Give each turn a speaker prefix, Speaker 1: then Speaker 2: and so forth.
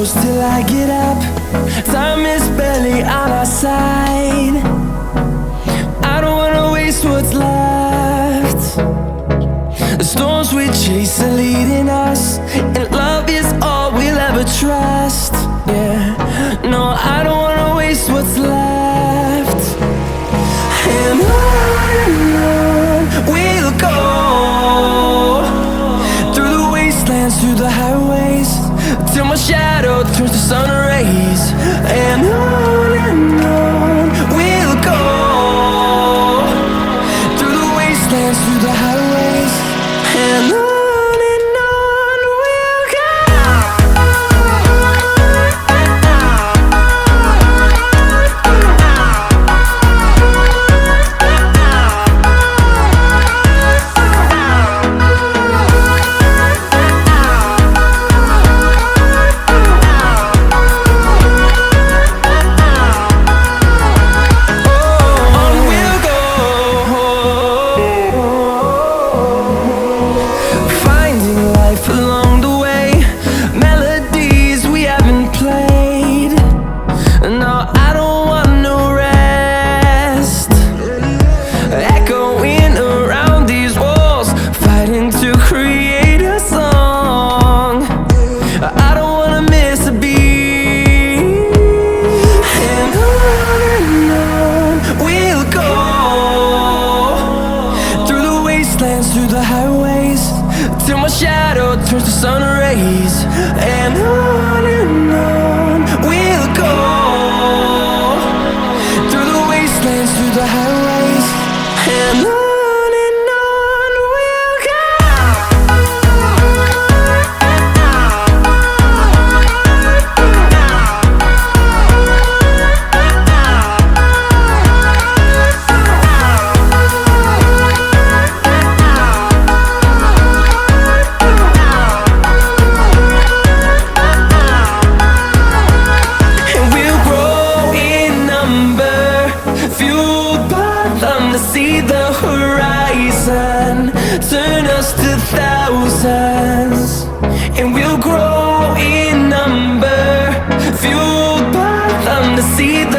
Speaker 1: close till I get up. Time is barely on our side. I don't wanna waste what's left. The storms we chase are leading us, and love is all we'll ever trust. Yeah, no, I don't wanna waste what's left. And on we'll go, through the wastelands, through the highways, till my shadow turns to sun rays. And on we'll go, through the wastelands, through the highways, and on we'll go. Along the way, melodies we haven't played. No, I don't want no rest. Echoing around these walls, fighting to create a song. I don't wanna miss a beat. And on we'll go, through the wastelands, through the highways, till my shadow turns to sun rays. And on we'll go, through the wastelands, through the highways, and on we'll go. See the horizon, turn us to thousands, and we'll grow in number, fueled by them to see the